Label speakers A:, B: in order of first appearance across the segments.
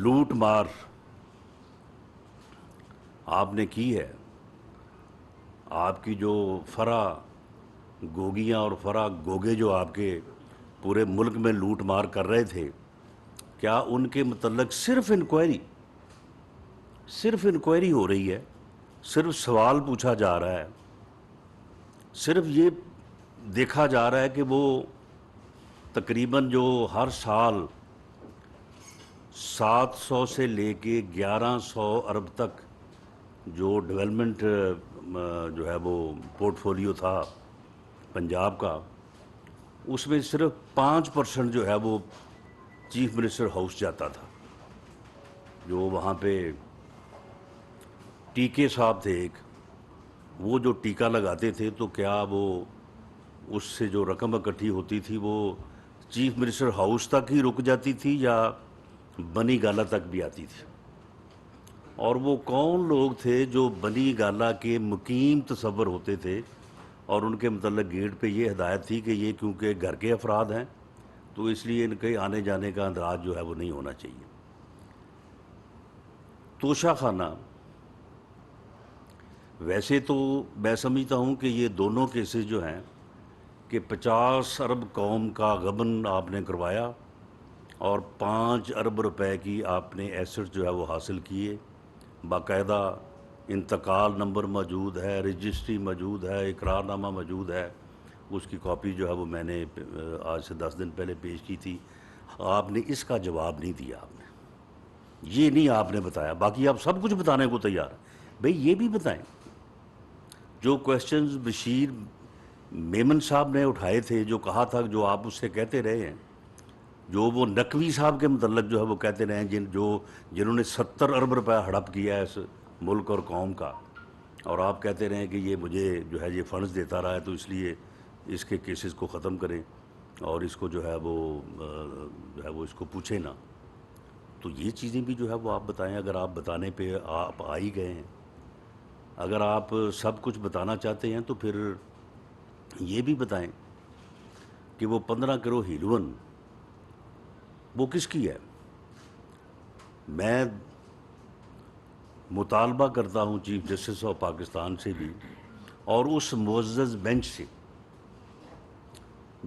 A: لوٹ مار آپ نے کی ہے، آپ کی جو فرا گوگیاں اور فرا گوگے جو آپ کے پورے ملک میں لوٹ مار کر رہے تھے، کیا ان کے متعلق صرف انکوائری ہو رہی ہے، صرف سوال پوچھا جا رہا ہے، صرف یہ دیکھا جا رہا ہے کہ وہ تقریباً جو ہر سال 700 سے لے کے 1100 ارب تک جو ڈیولپمنٹ جو ہے وہ پورٹ فولیو تھا پنجاب کا، اس میں صرف 5% جو ہے وہ چیف منسٹر ہاؤس جاتا تھا. جو وہاں پہ ٹیکے صاحب تھے ایک، وہ جو ٹیکہ لگاتے تھے تو کیا وہ اس سے جو رقم اکٹھی ہوتی تھی وہ چیف منسٹر ہاؤس تک ہی رک جاتی تھی یا بنی گالہ تک بھی آتی تھی؟ اور وہ کون لوگ تھے جو بنی گالہ کے مقیم تصور ہوتے تھے اور ان کے متعلق گیٹ پہ یہ ہدایت تھی کہ یہ کیونکہ گھر کے افراد ہیں تو اس لیے ان کے آنے جانے کا اندراج جو ہے وہ نہیں ہونا چاہیے. توشہ خانہ، ویسے تو میں سمجھتا ہوں کہ یہ دونوں کیسز جو ہیں کہ 50 ارب قوم کا غبن آپ نے کروایا اور 5 ارب روپے کی آپ نے ایسٹ جو ہے وہ حاصل کیے، باقاعدہ انتقال نمبر موجود ہے، رجسٹری موجود ہے، اقرار نامہ موجود ہے. اس کی کاپی جو ہے وہ میں نے آج سے 10 دن پہلے پیش کی تھی. آپ نے اس کا جواب نہیں دیا، آپ نے یہ نہیں آپ نے بتایا. باقی آپ سب کچھ بتانے کو تیار ہیں، بھئی یہ بھی بتائیں. جو کویسچنز بشیر میمن صاحب نے اٹھائے تھے، جو کہا تھا، جو آپ اس سے کہتے رہے ہیں، جو وہ نقوی صاحب کے متعلق جو ہے وہ کہتے رہے ہیں، جنہوں نے 70 ارب روپے ہڑپ کیا ہے اس ملک اور قوم کا، اور آپ کہتے رہے ہیں کہ یہ مجھے جو ہے یہ فنڈز دیتا رہا ہے تو اس لیے اس کے کیسز کو ختم کریں اور اس کو جو ہے وہ اس کو پوچھیں نا. تو یہ چیزیں بھی جو ہے وہ آپ بتائیں. اگر آپ بتانے پہ آپ آ ہی گئے ہیں، اگر آپ سب کچھ بتانا چاہتے ہیں تو پھر یہ بھی بتائیں کہ وہ 15 کروڑ ہیلون وہ کس کی ہے. میں مطالبہ کرتا ہوں چیف جسٹس آف پاکستان سے بھی اور اس معزز بینچ سے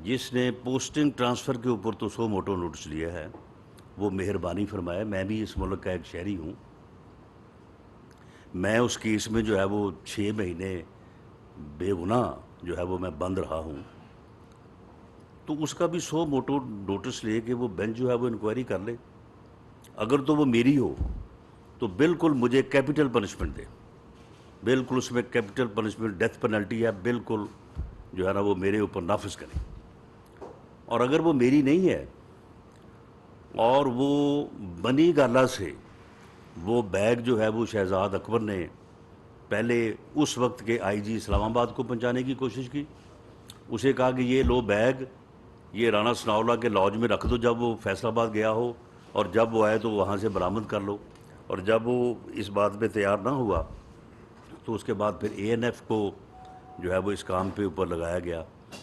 A: جس نے پوسٹنگ ٹرانسفر کے اوپر تو سو موٹو نوٹس لیا ہے، وہ مہربانی فرمائے. میں بھی اس ملک کا ایک شہری ہوں. میں اس کیس میں جو ہے وہ 6 مہینے بے گناہ جو ہے وہ میں بند رہا ہوں. تو اس کا بھی سو موٹو نوٹس لے کہ وہ بینچ جو ہے وہ انکوائری کر لے. اگر تو وہ میری ہو تو بالکل مجھے کیپٹل پنشمنٹ دے، بالکل اس میں کیپٹل پنشمنٹ ڈیتھ پینلٹی ہے، بالکل جو ہے نا وہ میرے اوپر نافذ کریں. اور اگر وہ میری نہیں ہے اور وہ بنی گالہ سے وہ بیگ جو ہے وہ شہزاد اکبر نے پہلے اس وقت کے آئی جی اسلام آباد کو پہنچانے کی کوشش کی، اسے کہا کہ یہ لو بیگ یہ رانا ثناء اللہ کے لاج میں رکھ دو جب وہ فیصل آباد گیا ہو، اور جب وہ آئے تو وہاں سے برآمد کر لو. اور جب وہ اس بات پہ تیار نہ ہوا تو اس کے بعد پھر اے این ایف کو جو ہے وہ اس کام پہ اوپر لگایا گیا.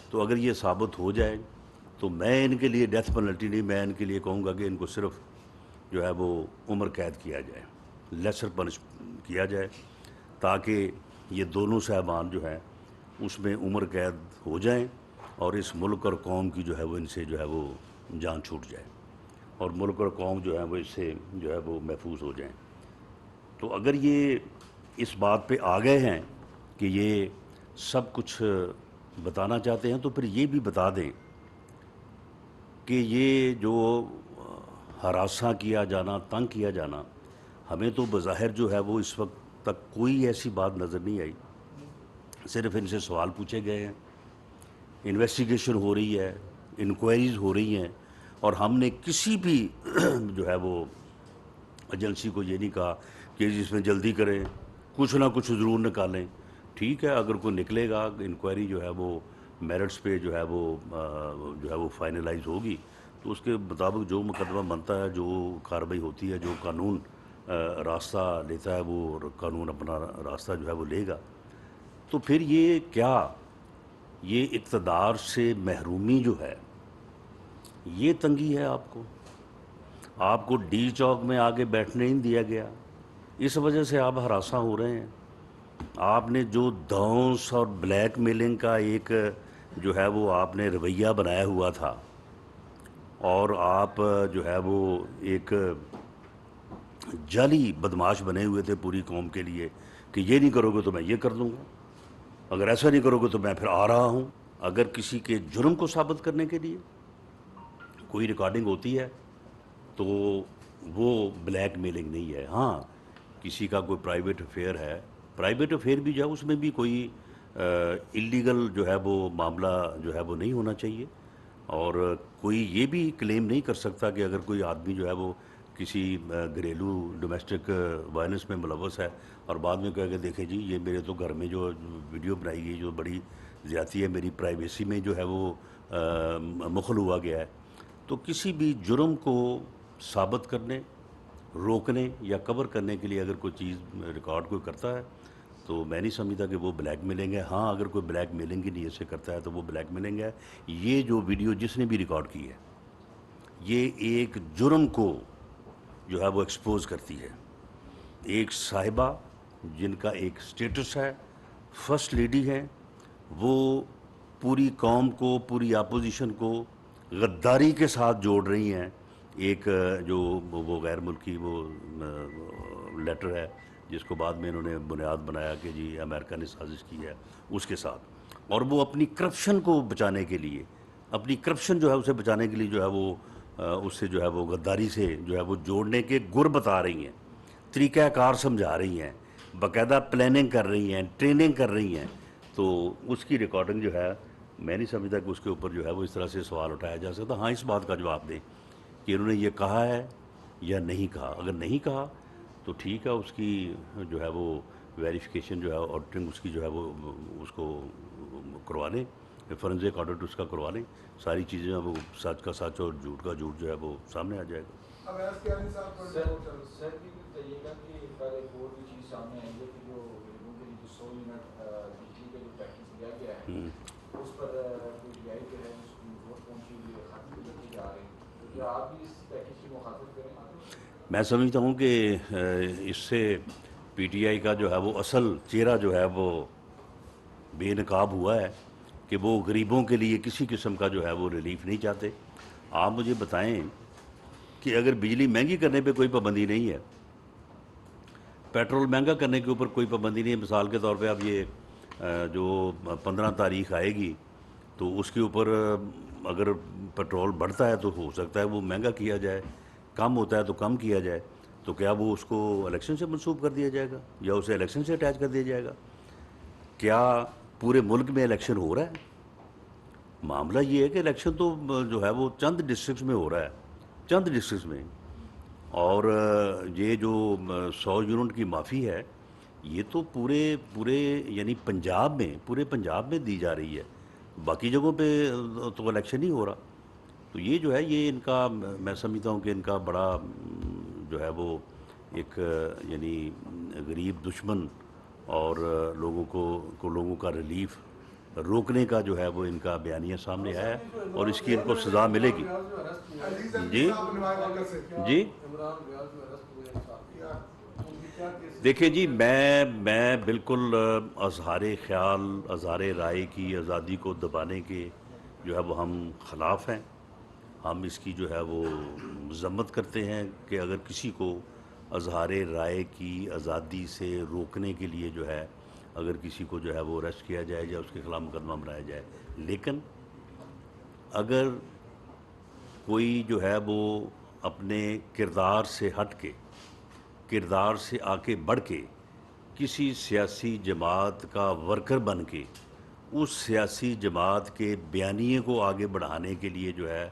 A: تو اگر یہ ثابت ہو جائے تو میں ان کے لیے ڈیتھ پینلٹی نہیں، میں ان کے لیے کہوں گا کہ ان کو صرف جو ہے وہ عمر قید کیا جائے، لیسر پنش کیا جائے، تاکہ یہ دونوں صاحبان جو ہیں اس میں عمر قید ہو جائیں اور اس ملک اور قوم کی جو ہے وہ ان سے جو ہے وہ جان چھوٹ جائے اور ملک اور قوم جو ہے وہ اس سے جو ہے وہ محفوظ ہو جائیں. تو اگر یہ اس بات پہ آ گئے ہیں کہ یہ سب کچھ بتانا چاہتے ہیں تو پھر یہ بھی بتا دیں کہ یہ جو ہراساں کیا جانا، تنگ کیا جانا، ہمیں تو بظاہر جو ہے وہ اس وقت تک کوئی ایسی بات نظر نہیں آئی. صرف ان سے سوال پوچھے گئے ہیں، انویسٹیگیشن ہو رہی ہے، انکوائریز ہو رہی ہیں، اور ہم نے کسی بھی جو ہے وہ ایجنسی کو یہ نہیں کہا کہ جس میں جلدی کریں، کچھ نہ کچھ ضرور نکالیں. ٹھیک ہے، اگر کوئی نکلے گا انکوائری جو ہے وہ میرٹس پہ جو ہے وہ فائنلائز ہوگی تو اس کے مطابق جو مقدمہ بنتا ہے، جو کارروائی ہوتی ہے، جو قانون راستہ لیتا ہے وہ قانون اپنا راستہ جو ہے وہ لے گا. تو پھر یہ کیا یہ اقتدار سے محرومی جو ہے یہ تنگی ہے آپ کو؟ آپ کو ڈی چوک میں آگے بیٹھنے نہیں دیا گیا، اس وجہ سے آپ ہراساں ہو رہے ہیں۔ آپ نے جو دھونس اور بلیک میلنگ کا ایک جو ہے وہ آپ نے رویہ بنایا ہوا تھا، اور آپ جو ہے وہ ایک جعلی بدماش بنے ہوئے تھے پوری قوم کے لیے کہ یہ نہیں کرو گے تو میں یہ کر دوں گا، اگر ایسا نہیں کرو گے تو میں پھر آ رہا ہوں۔ اگر کسی کے جرم کو ثابت کرنے کے لیے کوئی ریکارڈنگ ہوتی ہے تو وہ بلیک میلنگ نہیں ہے۔ ہاں، کسی کا کوئی پرائیویٹ افیئر ہے، پرائیویٹ افیئر بھی جو ہے اس میں بھی کوئی اللیگل جو ہے وہ معاملہ جو ہے وہ نہیں ہونا چاہیے، اور کوئی یہ بھی کلیم نہیں کر سکتا کہ اگر کوئی آدمی جو ہے وہ کسی گھریلو ڈومیسٹک وائلنس میں ملوث ہے اور بعد میں کہہ کہ دیکھیں جی یہ میرے تو گھر میں جو ویڈیو بنائی گئی جو بڑی زیادتی ہے، میری پرائیویسی میں جو ہے وہ مخل ہوا گیا ہے، تو کسی بھی جرم کو ثابت کرنے، روکنے یا کور کرنے کے لیے اگر کوئی چیز ریکارڈ کوئی کرتا ہے تو میں نہیں سمجھتا کہ وہ بلیک میلنگ ہے۔ ہاں، اگر کوئی بلیک میلنگ کی نیت سے کرتا ہے تو وہ بلیک میلنگ ہے۔ یہ جو ویڈیو جس نے بھی ریکارڈ کی ہے یہ ایک جرم کو جو ہے وہ ایکسپوز کرتی ہے۔ ایک صاحبہ جن کا ایک سٹیٹس ہے، فرسٹ لیڈی ہیں، وہ پوری قوم کو، پوری اپوزیشن کو غداری کے ساتھ جوڑ رہی ہیں۔ ایک جو وہ غیر ملکی وہ لیٹر ہے جس کو بعد میں انہوں نے بنیاد بنایا کہ جی امریکہ نے سازش کی ہے، اس کے ساتھ، اور وہ اپنی کرپشن کو بچانے کے لیے، اپنی کرپشن جو ہے اسے بچانے کے لیے جو ہے وہ اس سے جو ہے وہ غداری سے جو ہے وہ جوڑنے کے گر بتا رہی ہیں، طریقہ کار سمجھا رہی ہیں، باقاعدہ پلاننگ کر رہی ہیں، ٹریننگ کر رہی ہیں۔ تو اس کی ریکارڈنگ جو ہے میں نہیں سمجھتا کہ اس کے اوپر جو ہے وہ اس طرح سے سوال اٹھایا جا سکتا۔ ہاں، اس بات کا جواب دیں کہ انہوں نے یہ کہا ہے یا نہیں کہا۔ اگر نہیں کہا تو ٹھیک ہے، اس کی جو ہے وہ ویریفیکیشن جو ہے آڈیٹنگ اس کی جو ہے وہ اس کو کروا لیں، فورنزک آڈٹ اس کا کروا لیں، ساری چیزیں وہ سچ کا سچ اور جھوٹ کا جھوٹ جو ہے وہ سامنے آ جائے گا۔
B: سر بھی کہیے گا کہ کل ایک اور بھی چیز سامنے آئی ہے کہ جو غریبوں کے لیے جو 100 یونٹ بجلی کا جو پیکیج دیا گیا ہے اس پر کوئی ڈی آئی کے ہے اس کی ووٹ پہنچی ہوئی ہے، خط بھی لکھے جا رہے ہیں، تو کیا آپ بھی اس پیکیج کی مخاطب کریں گے؟
A: میں سمجھتا ہوں کہ اس سے پی ٹی آئی کا جو ہے وہ اصل چہرہ جو ہے وہ بے نقاب ہوا ہے کہ وہ غریبوں کے لیے کسی قسم کا جو ہے وہ ریلیف نہیں چاہتے۔ آپ مجھے بتائیں کہ اگر بجلی مہنگی کرنے پہ کوئی پابندی نہیں ہے، پیٹرول مہنگا کرنے کے اوپر کوئی پابندی نہیں ہے، مثال کے طور پہ اب یہ جو 15 تاریخ آئے گی تو اس کے اوپر اگر پیٹرول بڑھتا ہے تو ہو سکتا ہے وہ مہنگا کیا جائے، کم ہوتا ہے تو کم کیا جائے، تو کیا وہ اس کو الیکشن سے منسوب کر دیا جائے گا یا اسے الیکشن سے اٹیچ کر دیا جائے گا؟ کیا پورے ملک میں الیکشن ہو رہا ہے؟ معاملہ یہ ہے کہ الیکشن تو جو ہے وہ چند ڈسٹرکٹس میں ہو رہا ہے، چند ڈسٹرکٹس میں، اور یہ جو 100 یونٹ کی معافی ہے یہ تو پورے یعنی پورے پنجاب میں دی جا رہی ہے، باقی جگہوں پہ تو الیکشن نہیں ہو رہا۔ تو یہ جو ہے یہ ان کا میں سمجھتا ہوں کہ ان کا بڑا جو ہے وہ ایک یعنی غریب دشمن اور لوگوں کا ریلیف روکنے کا جو ہے وہ ان کا بیانیہ سامنے آیا ہے، اور اس کی ان کو سزا ملے گی۔ جی جی دیکھیں جی، میں بالکل اظہار خیال، اظہار رائے کی آزادی کو دبانے کے جو ہے وہ ہم خلاف ہیں۔ ہم اس کی جو ہے وہ مذمت کرتے ہیں کہ اگر کسی کو اظہار رائے کی آزادی سے روکنے کے لیے جو ہے اگر کسی کو جو ہے وہ اریسٹ کیا جائے یا اس کے خلاف مقدمہ بنایا جائے، لیکن اگر کوئی جو ہے وہ اپنے کردار سے ہٹ کے، کردار سے آگے بڑھ کے کسی سیاسی جماعت کا ورکر بن کے اس سیاسی جماعت کے بیانیے کو آگے بڑھانے کے لیے جو ہے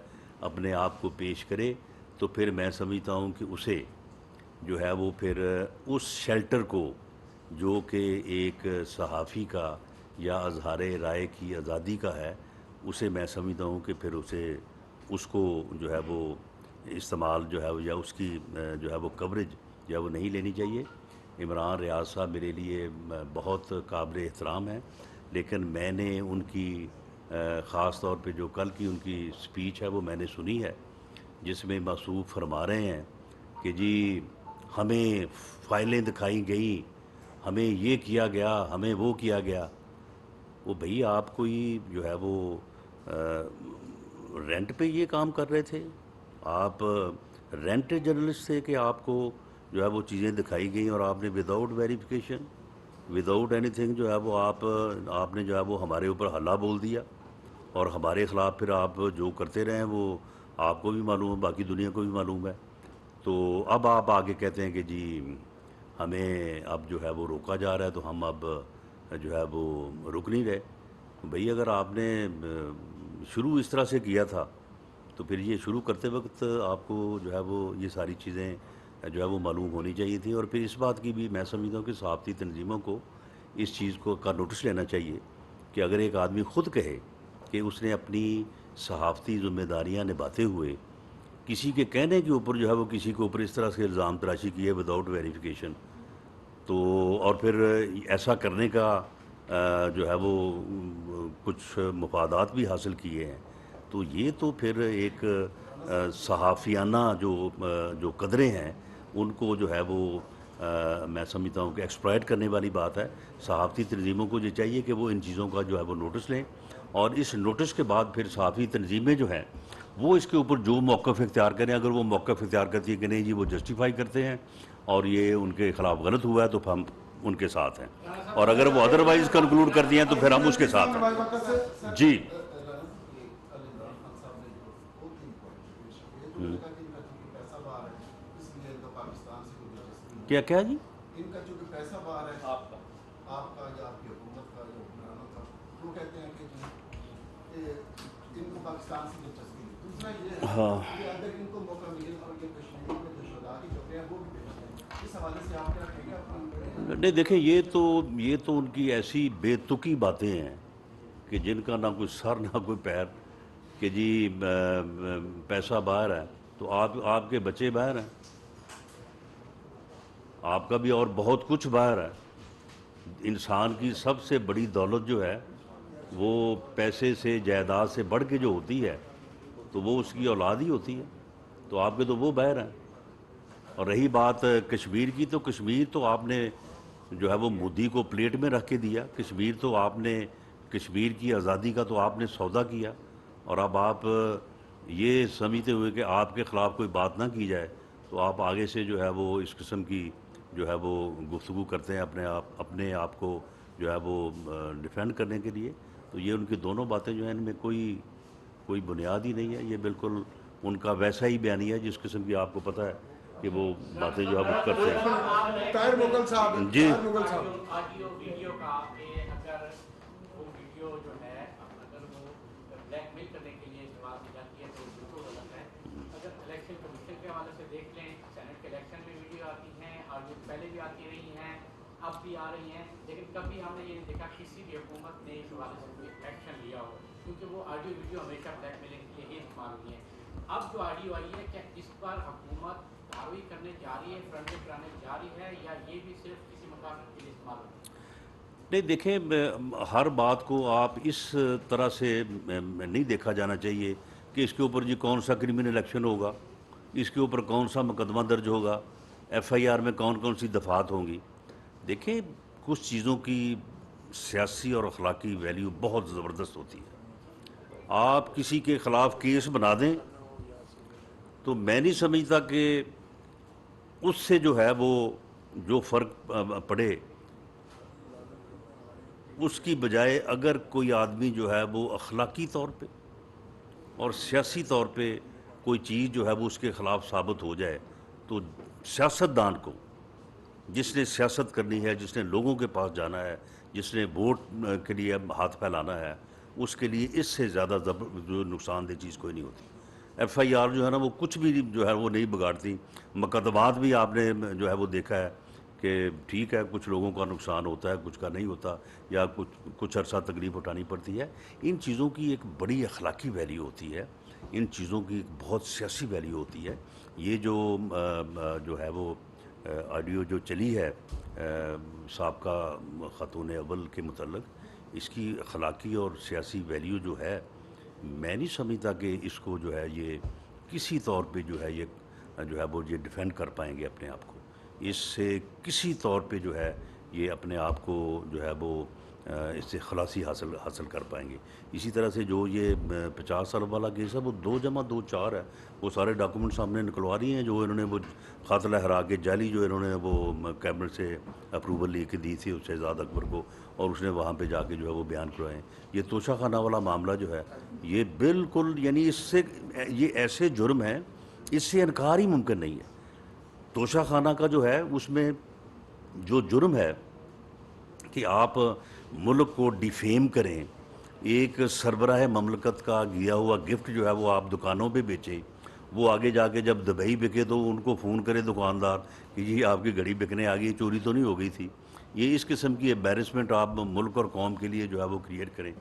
A: اپنے آپ کو پیش کرے، تو پھر میں سمجھتا ہوں کہ اسے جو ہے وہ پھر اس شیلٹر کو جو کہ ایک صحافی کا یا اظہار رائے کی آزادی کا ہے، اسے میں سمجھتا ہوں کہ پھر اس کو جو ہے وہ استعمال جو ہے یا اس کی جو ہے وہ کوریج یا وہ نہیں لینی چاہیے۔ عمران ریاض صاحب میرے لیے بہت قابل احترام ہیں، لیکن میں نے ان کی خاص طور پہ جو کل کی ان کی سپیچ ہے وہ میں نے سنی ہے، جس میں موصوف فرما رہے ہیں کہ جی ہمیں فائلیں دکھائی گئیں، ہمیں یہ کیا گیا، ہمیں وہ کیا گیا. وہ بھئی آپ کوئی جو ہے وہ رینٹ پہ یہ کام کر رہے تھے؟ آپ رینٹ جرنلسٹ تھے کہ آپ کو جو ہے وہ چیزیں دکھائی گئیں اور آپ نے without verification, without any thing جو ہے وہ آپ نے جو ہے وہ ہمارے اوپر حلہ بول دیا، اور ہمارے خلاف پھر آپ جو کرتے رہے ہیں وہ آپ کو بھی معلوم ہے، باقی دنیا کو بھی معلوم ہے. تو اب آپ آگے کہتے ہیں کہ جی ہمیں اب جو ہے وہ روکا جا رہا ہے، تو ہم اب جو ہے وہ رک نہیں رہے. بھئی اگر آپ نے شروع اس طرح سے کیا تھا تو پھر یہ شروع کرتے وقت آپ کو جو ہے وہ یہ ساری چیزیں جو ہے وہ معلوم ہونی چاہیے تھی. اور پھر اس بات کی بھی میں سمجھتا ہوں کہ صحافتی تنظیموں کو اس چیز کو کا نوٹس لینا چاہیے کہ اگر ایک آدمی خود کہے کہ اس نے اپنی صحافتی ذمہ داریاں نبھاتے ہوئے کسی کے کہنے کے اوپر جو ہے وہ کسی کے اوپر اس طرح سے الزام تراشی کی ہے وداؤٹ ویریفیکیشن، تو اور پھر ایسا کرنے کا جو ہے وہ کچھ مفادات بھی حاصل کیے ہیں، تو یہ تو پھر ایک صحافیانہ جو قدریں ہیں ان کو جو ہے وہ میں سمجھتا ہوں کہ ایکسپلائٹ کرنے والی بات ہے. صحافتی تنظیموں کو یہ چاہیے کہ وہ ان چیزوں کا جو ہے وہ نوٹس لیں، اور اس نوٹس کے بعد پھر صحافی تنظیمیں جو ہیں وہ اس کے اوپر جو موقف اختیار کریں. اگر وہ موقف اختیار کرتی ہے کہ نہیں جی وہ جسٹیفائی کرتے ہیں اور یہ ان کے خلاف غلط ہوا ہے تو ہم ان کے ساتھ ہیں، اور اگر وہ ادروائز کنکلوڈ کر دیا ہیں تو پھر ہم اس کے ساتھ ہیں. جی کیا کیا جی؟
C: ان کا جو پیسہ باہر ہے آپ کا یا آپ کی حکومت کا یا حکمرانوں کا، وہ کہتے ہیں کہ ان کو پاکستان سے دلچسپی ہے. دوسرا یہ ہے کہ اگر ان کو موقع ملے اور یہ کشمیر میں جو شہداء کی خبریں ہیں وہ بھی پیش کریں، اس حوالے سے آپ کیا کہیں گے اپنی؟
A: نہیں دیکھیں، یہ تو ان کی ایسی بے تکی باتیں ہیں کہ جن کا نہ کوئی سر نہ کوئی پیر، کہ جی پیسہ باہر ہے تو آپ کے بچے باہر ہیں، آپ کا بھی اور بہت کچھ باہر ہے. انسان کی سب سے بڑی دولت جو ہے وہ پیسے سے جائیداد سے بڑھ کے جو ہوتی ہے تو وہ اس کی اولاد ہی ہوتی ہے، تو آپ کے تو وہ باہر ہیں. اور رہی بات کشمیر کی، تو کشمیر تو آپ نے جو ہے وہ مودی کو پلیٹ میں رکھ کے دیا. کشمیر تو آپ نے، کشمیر کی آزادی کا تو آپ نے سودا کیا، اور اب آپ یہ سمجھتے ہوئے کہ آپ کے خلاف کوئی بات نہ کی جائے تو آپ آگے سے جو ہے وہ اس قسم کی جو ہے وہ گفتگو کرتے ہیں اپنے آپ کو جو ہے وہ ڈیفینڈ کرنے کے لیے. تو یہ ان کی دونوں باتیں جو ہیں ان میں کوئی بنیاد ہی نہیں ہے. یہ بالکل ان کا ویسا ہی بیانیہ ہے جس قسم کی آپ کو پتہ ہے کہ وہ باتیں جو ہے وہ کرتے ہیں.
C: طاہر مغل صاحب،
A: جی
C: طاہر مغل صاحب،
D: آڈیو ویڈیو کا کہ اگر وہ ویڈیو جو ہے اگر وہ بلیک میل کرنے کے لیے استعمال کی جاتی ہے تو بالکل غلط ہے. اگر الیکشن کمیشن کے حوالے سے دیکھ لیں، سینٹ کے الیکشن میں ویڈیو آتی ہیں، آڈیو پہلے بھی آتی رہی ہیں، اب بھی آ رہی ہیں، لیکن کبھی ہم نے یہ نہیں دیکھا کسی بھی حکومت نے اس حوالے سے کوئی ایکشن لیا ہو، کیونکہ وہ آڈیو ویڈیو ہمیشہ بلیک میلنگ کے لیے ہی استعمال ہوئی ہیں. اب جو آڈیو آئی ہے کیا اس پر حکومت کارروائی کرنے جا رہی ہے، فرنٹ کرانے جا رہی ہے، یا یہ بھی صرف کسی مقاصد کے لیے استعمال ہوتی ہے؟
A: نہیں دیکھیں، ہر بات کو آپ اس طرح سے نہیں دیکھا جانا چاہیے کہ اس کے اوپر جی کون سا کرمنل ایکشن ہوگا، اس کے اوپر کون سا مقدمہ درج ہوگا، ایف آئی آر میں کون سی دفعات ہوں گی. دیکھیں کچھ چیزوں کی سیاسی اور اخلاقی ویلیو بہت زبردست ہوتی ہے. آپ کسی کے خلاف کیس بنا دیں تو میں نہیں سمجھتا کہ اس سے جو ہے وہ جو فرق پڑے، اس کی بجائے اگر کوئی آدمی جو ہے وہ اخلاقی طور پہ اور سیاسی طور پہ کوئی چیز جو ہے وہ اس کے خلاف ثابت ہو جائے تو سیاستدان کو، جس نے سیاست کرنی ہے، جس نے لوگوں کے پاس جانا ہے، جس نے ووٹ کے لیے ہاتھ پھیلانا ہے، اس کے لیے اس سے زیادہ جو نقصان دہ چیز کوئی نہیں ہوتی. ایف آئی آر جو ہے نا وہ کچھ بھی جو ہے وہ نہیں بگاڑتی. مقدمات بھی آپ نے جو ہے وہ دیکھا ہے کہ ٹھیک ہے کچھ لوگوں کا نقصان ہوتا ہے، کچھ کا نہیں ہوتا، یا کچھ عرصہ تکلیف اٹھانی پڑتی ہے. ان چیزوں کی ایک بڑی اخلاقی ویلیو ہوتی ہے، ان چیزوں کی ایک بہت سیاسی ویلیو ہوتی ہے. یہ جو ہے وہ آڈیو جو چلی ہے سابقہ خاتون اول کے متعلق، اس کی اخلاقی اور سیاسی ویلیو جو ہے میں نہیں سمجھتا کہ اس کو جو ہے یہ کسی طور پہ جو ہے وہ یہ ڈیفینڈ کر پائیں گے اپنے آپ کو. اس سے کسی طور پہ جو ہے یہ اپنے آپ کو جو ہے وہ اس سے خلاصی حاصل کر پائیں گے. اسی طرح سے جو یہ 50 سال والا کیس ہے وہ 2 + 2 = 4 ہے. وہ سارے ڈاکومنٹس ہم نے نکلوا دیے ہیں جو انہوں نے وہ خاطر ہرا کے جعلی جو انہوں نے وہ کیبنٹ سے اپروول لے کے دی تھی اس شہزاد اکبر کو, اور اس نے وہاں پہ جا کے جو ہے وہ بیان کروائے. یہ توشہ خانہ والا معاملہ جو ہے یہ بالکل یعنی اس سے یہ ایسے جرم ہیں اس سے انکار ہی ممکن نہیں ہے. توشہ خانہ کا جو ہے اس میں جو جرم ہے کہ آپ ملک کو ڈیفیم کریں, ایک سربراہ مملکت کا گیا ہوا گفٹ جو ہے وہ آپ دکانوں پہ بیچیں, وہ آگے جا کے جب دبئی بکے تو ان کو فون کرے دکاندار کہ جی آپ کی گھڑی بکنے آ گئی, چوری تو نہیں ہو گئی تھی. یہ اس قسم کی ایمبیرسمنٹ آپ ملک اور قوم کے لیے جو ہے وہ کریٹ کریں.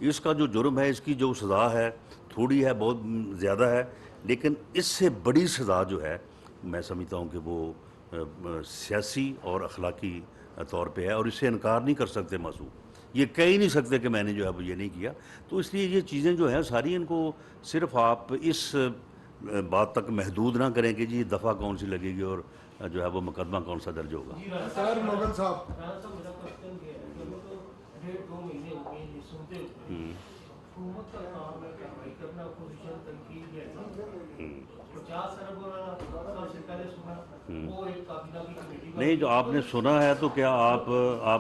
A: اس کا جو جرم ہے اس کی جو سزا ہے تھوڑی ہے, بہت زیادہ ہے, لیکن اس سے بڑی سزا جو ہے میں سمجھتا ہوں کہ وہ سیاسی اور اخلاقی طور پہ ہے, اور اس سے انکار نہیں کر سکتے معصوم. یہ کہہ ہی نہیں سکتے کہ میں نے جو ہے وہ یہ نہیں کیا. تو اس لیے یہ چیزیں جو ہیں ساری ان کو صرف آپ اس بات تک محدود نہ کریں کہ جی دفعہ کون سی لگے گی اور جو ہے وہ مقدمہ کون سا درج ہوگا.
C: سر مغل صاحب
E: رانا صاحب میرا کوشچن یہ ہے کہ ہمیں تو 1.5-2 مہینے ہو گئے یہ سنتے ہوئے. حکومت کا کام ہے کارروائی کرنا, اپوزیشن تنقید ہے. 50 ارب سب سے پہلے سنا وہ ایک کابینہ کی کمیٹی
A: نہیں جو آپ نے سنا ہے تو کیا آپ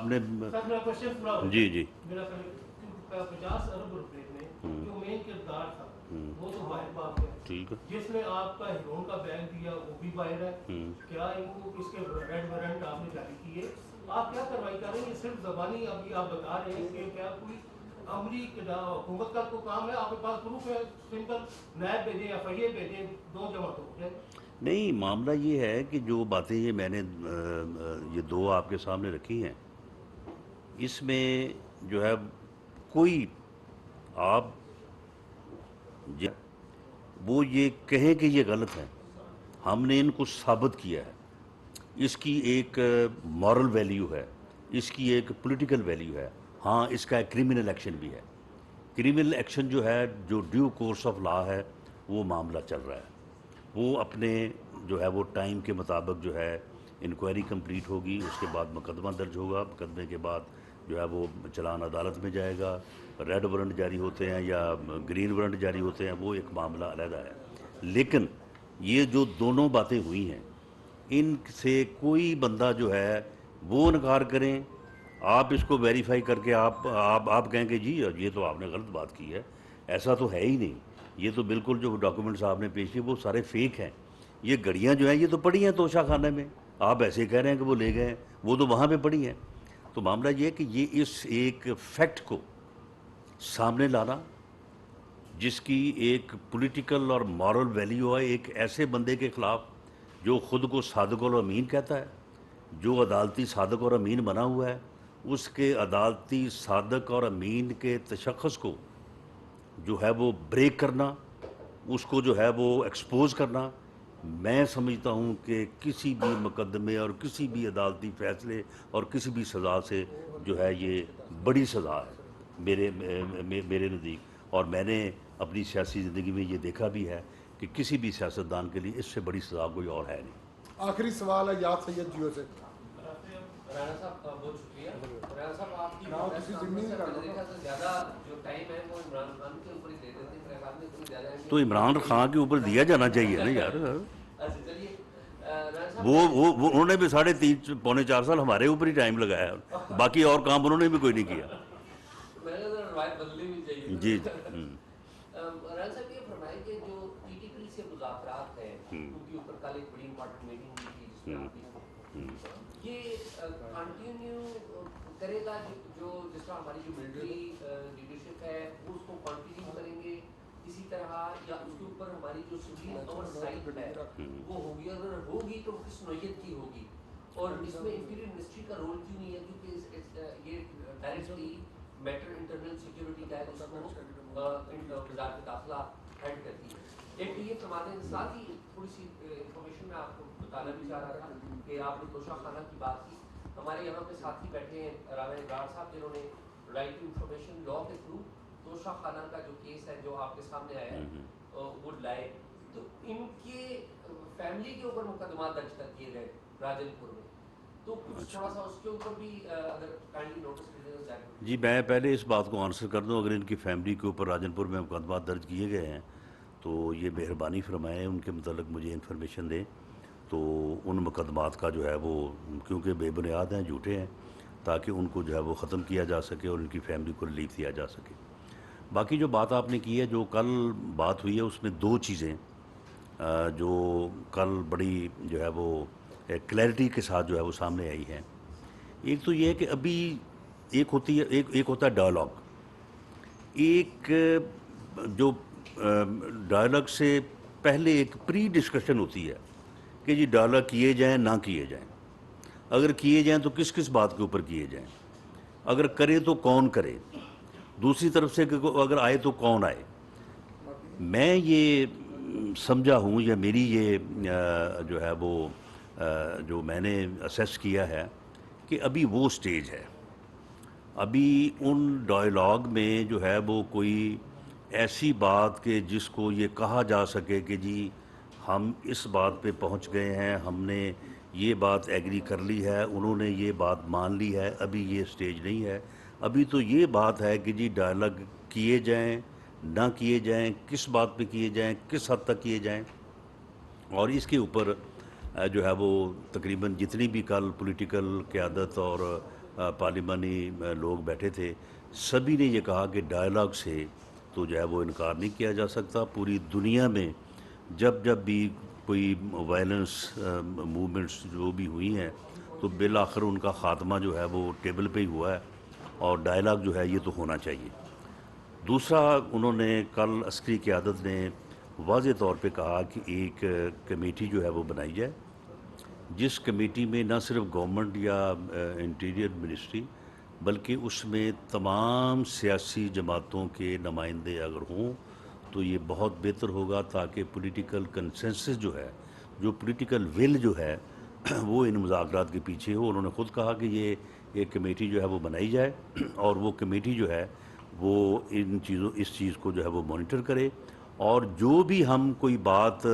A: نے
E: سر میرا کوشچن پورا ہو
A: جی جی
E: میرا 50 ارب روپے میں جو مین کردار تھا وہ تو باہر بات ہے,
A: ٹھیک ہے,
E: جس میں آپ کا ہیرون کا بیان دیا وہ بھی باہر ہے. کیا ان کو اس کے ریڈ وارنٹ آپ نے جاری کیے؟ آپ کیا کارروائی کر رہے ہیں؟ یہ صرف زبانی ابھی آپ بتا رہے ہیں کہ کیا کوئی عملی حکومت کا کوئی کام ہے؟ آپ کے پاس پروف ہے, سمپل نیب بھیجیں یا FIA بھیجیں, 2 جمع تو ہو جائے.
A: نہیں معاملہ یہ ہے کہ جو باتیں یہ میں نے یہ 2 آپ کے سامنے رکھی ہیں اس میں جو ہے کوئی آپ وہ یہ کہیں کہ یہ غلط ہے, ہم نے ان کو ثابت کیا ہے. اس کی ایک مورل ویلیو ہے, اس کی ایک پولیٹیکل ویلیو ہے. ہاں اس کا ایک کرمنل ایکشن بھی ہے. کرمنل ایکشن جو ہے جو ڈیو کورس آف لا ہے وہ معاملہ چل رہا ہے, وہ اپنے جو ہے وہ ٹائم کے مطابق جو ہے انکوائری کمپلیٹ ہوگی, اس کے بعد مقدمہ درج ہوگا, مقدمے کے بعد جو ہے وہ چلان عدالت میں جائے گا, ریڈ وارنٹ جاری ہوتے ہیں یا گرین وارنٹ جاری ہوتے ہیں, وہ ایک معاملہ علیحدہ ہے. لیکن یہ جو دونوں باتیں ہوئی ہیں ان سے کوئی بندہ جو ہے وہ انکار کریں, آپ اس کو ویریفائی کر کے آپ کہیں کہ جی یہ تو آپ نے غلط بات کی ہے, ایسا تو ہے ہی نہیں. یہ تو بالکل جو ڈاکومنٹس آپ نے پیش کیے وہ سارے فیک ہیں. یہ گھڑیاں جو ہیں یہ تو پڑی ہیں توشہ خانے میں, آپ ایسے کہہ رہے ہیں کہ وہ لے گئے ہیں, وہ تو وہاں پہ پڑی ہیں. تو معاملہ یہ ہے کہ یہ اس ایک فیکٹ کو سامنے لانا جس کی ایک پولیٹیکل اور مورل ویلیو ہے ایک ایسے بندے کے خلاف جو خود کو صادق اور امین کہتا ہے, جو عدالتی صادق اور امین بنا ہوا ہے, اس کے عدالتی صادق اور امین کے تشخص کو جو ہے وہ بریک کرنا, اس کو جو ہے وہ ایکسپوز کرنا, میں سمجھتا ہوں کہ کسی بھی مقدمے اور کسی بھی عدالتی فیصلے اور کسی بھی سزا سے جو ہے یہ بڑی سزا ہے میرے نزدیک. اور میں نے اپنی سیاسی زندگی میں یہ دیکھا بھی ہے کہ کسی بھی سیاستدان کے لیے اس سے بڑی سزا کوئی اور ہے نہیں.
C: آخری سوال ہے یاد سید جیو سے.
F: رانا صاحب بہت شکریہ. رانا صاحب آپ کی زیادہ جو ٹائم ہے وہ عمران خان کے اوپر ہی دے دیتے ہیں, میرے خیال میں اتنی زیادہ
A: تو عمران خان کے اوپر دیا جانا چاہیے نا یار.
F: اچھا چلیے رانا صاحب
A: وہ انہوں نے بھی 3.5-4 سال ہمارے اوپر ہی ٹائم لگایا, باقی اور کام انہوں نے بھی کوئی نہیں کیا.
F: میں نے روایت بدلنی بھی چاہیے.
A: جی
F: رانا صاحب یہ فرمائیں کہ جو PTP سے مذاکرات ہیں ان کے اوپر کل ایک بڑی امپورٹنٹ میٹنگ ہوئی تھی جس میں آپ یہ کنٹینیو کرے گا, جو جس طرح ہماری جو ملٹری لیڈرشپ ہے وہ اس کو کنٹینیو کریں گے اسی طرح, یا اس کے اوپر ہماری جو سپریم اوور سائٹ ہے وہ ہوگی, اگر ہوگی تو کس نوعیت کی ہوگی, اور اس میں انٹیریئر منسٹری کا رول کیوں نہیں ہے, کیونکہ یہ ڈائریکٹلی میٹر انٹرنل سیکیورٹی کا ہے, اس کو وزارت داخلہ ہینڈ کرتی ہے. ایک یہ فرما دیں, ساتھ ہی تھوڑی سی انفارمیشن میں آپ کو بتانا بھی چاہ رہا تھا کہ آپ نے توشہ خانہ کی بات کی. ہمارے یہاں پہ ساتھی بیٹھے ہیں رانا ابرار صاحب جنہوں نے رائٹ ٹو انفارمیشن لا کے تھرو توشہ خانہ کا جو کیس ہے جو آپ کے سامنے آیا ہے وہ لائے. تو ان کے فیملی کے اوپر مقدمات درج کر دیے گئے راجن پور میں، تو کچھ تھوڑا سا اس کے اوپر بھی اگر کائنڈلی نوٹس لے لیں۔
A: جی میں پہلے اس بات کو آنسر کر دوں، اگر ان کی فیملی کے اوپر راجن پور میں مقدمات درج کیے گئے ہیں تو یہ مہربانی فرمائیں ان کے متعلق مجھے انفارمیشن دیں، تو ان مقدمات کا جو ہے وہ کیونکہ بے بنیاد ہیں، جھوٹے ہیں، تاکہ ان کو جو ہے وہ ختم کیا جا سکے اور ان کی فیملی کو ریلیف دیا جا سکے۔ باقی جو بات آپ نے کی ہے، جو کل بات ہوئی ہے، اس میں دو چیزیں جو کل بڑی جو ہے وہ کلیئرٹی کے ساتھ جو ہے وہ سامنے آئی ہیں۔ ایک تو یہ ہے کہ ابھی ایک ہوتا ہے ڈائلاگ، ایک جو ڈائلاگ سے پہلے ایک پری ڈسکشن ہوتی ہے کہ جی ڈائلاگ کیے جائیں نہ کیے جائیں، اگر کیے جائیں تو کس کس بات کے اوپر کیے جائیں، اگر کرے تو کون کرے، دوسری طرف سے اگر آئے تو کون آئے۔ میں یہ سمجھا ہوں، یا میری یہ جو ہے وہ جو میں نے اسیس کیا ہے کہ ابھی وہ سٹیج ہے، ابھی ان ڈائلاگ میں جو ہے وہ کوئی ایسی بات کہ جس کو یہ کہا جا سکے کہ جی ہم اس بات پہ پہنچ گئے ہیں، ہم نے یہ بات ایگری کر لی ہے، انہوں نے یہ بات مان لی ہے، ابھی یہ سٹیج نہیں ہے۔ ابھی تو یہ بات ہے کہ جی ڈائلاگ کیے جائیں نہ کیے جائیں، کس بات پہ کیے جائیں، کس حد تک کیے جائیں، اور اس کے اوپر جو ہے وہ تقریباً جتنی بھی کل پولیٹیکل قیادت اور پارلیمانی لوگ بیٹھے تھے، سبھی نے یہ کہا کہ ڈائلاگ سے تو جو ہے وہ انکار نہیں کیا جا سکتا۔ پوری دنیا میں جب بھی کوئی وائلنس موومنٹس جو بھی ہوئی ہیں تو بالآخر ان کا خاتمہ جو ہے وہ ٹیبل پہ ہی ہوا ہے، اور ڈائلاگ جو ہے یہ تو ہونا چاہیے۔ دوسرا، انہوں نے کل عسکری قیادت نے واضح طور پہ کہا کہ ایک کمیٹی جو ہے وہ بنائی جائے، جس کمیٹی میں نہ صرف گورنمنٹ یا انٹیریئر منسٹری بلکہ اس میں تمام سیاسی جماعتوں کے نمائندے اگر ہوں تو یہ بہت بہتر ہوگا، تاکہ پولیٹیکل کنسنسس جو ہے، جو پولیٹیکل ول جو ہے وہ ان مذاکرات کے پیچھے ہو۔ انہوں نے خود کہا کہ یہ ایک کمیٹی جو ہے وہ بنائی جائے، اور وہ کمیٹی جو ہے وہ اس چیز کو جو ہے وہ مانیٹر کرے، اور جو بھی ہم کوئی بات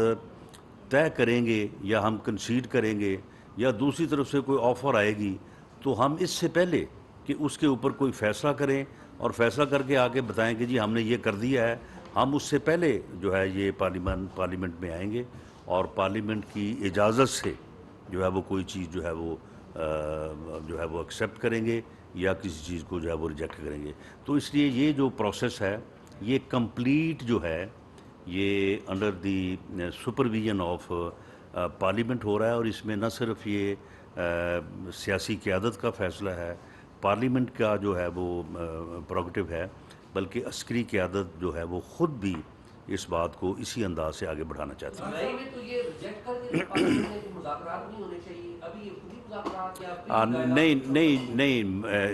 A: طے کریں گے یا ہم کنسیڈ کریں گے یا دوسری طرف سے کوئی آفر آئے گی تو ہم اس سے پہلے کہ اس کے اوپر کوئی فیصلہ کریں اور فیصلہ کر کے آگے بتائیں کہ جی ہم نے یہ کر دیا ہے، ہم اس سے پہلے جو ہے یہ پارلیمنٹ میں آئیں گے اور پارلیمنٹ کی اجازت سے جو ہے وہ کوئی چیز جو ہے وہ ایکسیپٹ کریں گے یا کسی چیز کو جو ہے وہ ریجیکٹ کریں گے۔ تو اس لیے یہ جو پروسیس ہے یہ کمپلیٹ جو ہے یہ under the supervision of parliament ہو رہا ہے، اور اس میں نہ صرف یہ سیاسی قیادت کا فیصلہ ہے، پارلیمنٹ کا جو ہے وہ پروگیٹو ہے، بلکہ عسکری قیادت جو ہے وہ خود بھی اس بات کو اسی انداز سے آگے بڑھانا چاہتی ہے۔
F: مئی میں تو یہ ریجیکٹ کر دیا پارلیمنٹ نے کہ مذاکرات نہیں ہونے چاہیے، ابھی یہ پوری مذاکرات یا
A: نہیں،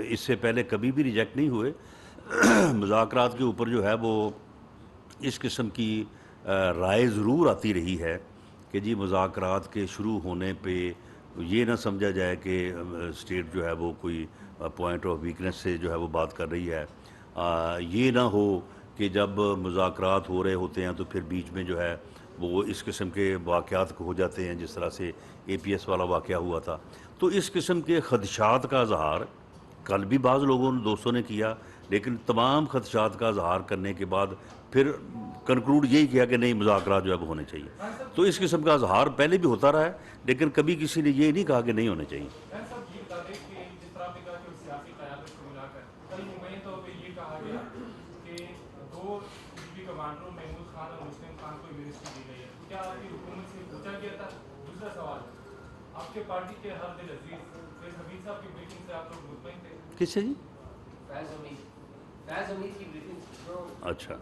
A: اس سے پہلے کبھی بھی ریجیکٹ نہیں ہوئے۔ مذاکرات کے اوپر جو ہے وہ اس قسم کی رائے ضرور آتی رہی ہے کہ جی مذاکرات کے شروع ہونے پہ یہ نہ سمجھا جائے کہ اسٹیٹ جو ہے وہ کوئی پوائنٹ آف ویکنس سے جو ہے وہ بات کر رہی ہے، یہ نہ ہو کہ جب مذاکرات ہو رہے ہوتے ہیں تو پھر بیچ میں جو ہے وہ اس قسم کے واقعات ہو جاتے ہیں، جس طرح سے APS والا واقعہ ہوا تھا۔ تو اس قسم کے خدشات کا اظہار کل بھی بعض دوستوں نے کیا، لیکن تمام خدشات کا اظہار کرنے کے بعد پھر کنکلوڈ یہی کیا کہ نہیں مذاکرات جو ہے وہ ہونے چاہیے۔ تو اس قسم کا اظہار پہلے بھی ہوتا رہا ہے، لیکن کبھی کسی نے یہ نہیں کہا کہ نہیں ہونے چاہیے۔
G: جس طرح آپ نے کہا کہ سیاسی قیادت کو ملا کر کل مبینہ طور پہ یہ کہا گیا کہ دو ڈپٹی کمانڈروں محمود خان اور مسلم خان کو منسٹری دی گئی ہے، کیا آپ کی حکومت سے پوچھا گیا تھا؟ دوسرا سوال، آپ کے پارٹی کے ہر دل عزیز فیض حمید صاحب کی بریفنگ سے آپ لوگ مطمئن تھے؟
A: کس سے جی؟
F: فیض حمید کی بریفنگ۔
A: اچھا،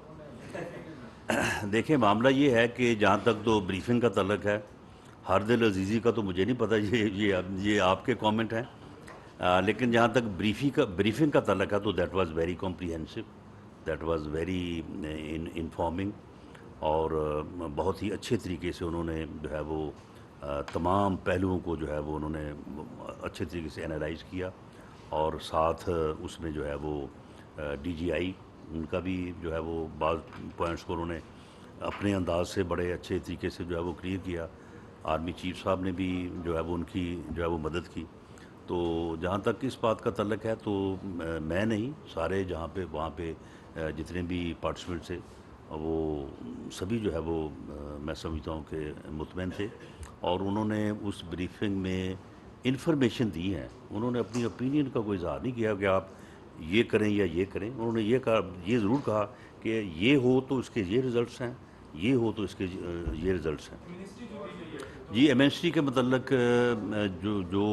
A: دیکھیں معاملہ یہ ہے کہ جہاں تک تو بریفنگ کا تعلق ہے، ہر دل عزیزی کا تو مجھے نہیں پتہ، یہ آپ کے کامنٹ ہیں، لیکن جہاں تک بریفنگ کا تعلق ہے تو that was very comprehensive, that was very informing, اور بہت ہی اچھے طریقے سے انہوں نے جو ہے وہ تمام پہلوؤں کو جو ہے وہ انہوں نے اچھے طریقے سے انالائز کیا، اور ساتھ اس میں جو ہے وہ DGI ان کا بھی جو ہے وہ بعض پوائنٹس کو انہوں نے اپنے انداز سے بڑے اچھے طریقے سے جو ہے وہ کلیئر کیا. آرمی چیف صاحب نے بھی جو ہے وہ ان کی جو ہے وہ مدد کی. تو جہاں تک اس بات کا تعلق ہے تو میں نہیں، سارے جہاں پہ وہاں پہ جتنے بھی پارٹیسپینٹ تھے وہ سبھی جو ہے وہ میں سمجھتا ہوں کہ مطمئن تھے، اور انہوں نے اس بریفنگ میں انفارمیشن دی ہیں. انہوں نے اپنی اوپینین کا کوئی اظہار نہیں کیا کہ آپ یہ کریں یا یہ کریں. انہوں نے یہ کہا، یہ ضرور کہا کہ یہ ہو تو اس کے یہ ریزلٹس ہیں، یہ ہو تو اس کے یہ ریزلٹس ہیں. جی ایمنسٹی کے متعلق جو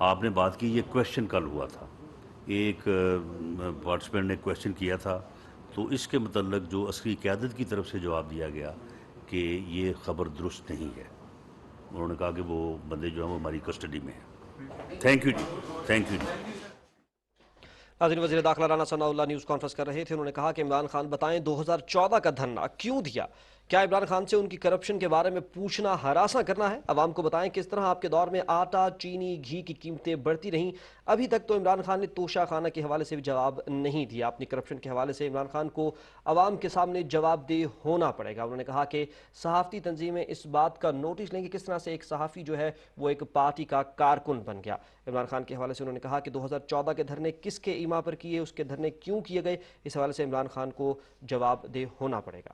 A: آپ نے بات کی، یہ کویشچن کل ہوا تھا، ایک پارٹیسپینٹ نے کویشچن کیا تھا، تو اس کے متعلق جو عسکری قیادت کی طرف سے جواب دیا گیا کہ یہ خبر درست نہیں ہے. انہوں نے کہا کہ وہ بندے جو ہیں وہ ہماری کسٹڈی میں ہیں. Thank you ji, thank you ji.
H: ناظرین، وزیر داخلہ Rana Sanaullah news conference کر رہے تھے. انہوں نے کہا کہ عمران خان بتائیں 2014 کا دھرنا کیوں دیا؟ کیا عمران خان سے ان کی کرپشن کے بارے میں پوچھنا ہراساں کرنا ہے؟ عوام کو بتائیں کس طرح آپ کے دور میں آٹا، چینی، گھی کی قیمتیں بڑھتی رہیں. ابھی تک تو عمران خان نے توشہ خانہ کے حوالے سے بھی جواب نہیں دیا. اپنی کرپشن کے حوالے سے عمران خان کو عوام کے سامنے جواب دہ ہونا پڑے گا. انہوں نے کہا کہ صحافتی تنظیمیں اس بات کا نوٹس لیں کہ کس طرح سے ایک صحافی جو ہے وہ ایک پارٹی کا کارکن بن گیا. عمران خان کے حوالے سے انہوں نے کہا کہ 2014 کے دھرنے کس کے ایما پر کیے، اس کے دھرنے کیوں کیے گئے، اس حوالے سے عمران خان کو جواب دہ ہونا پڑے گا.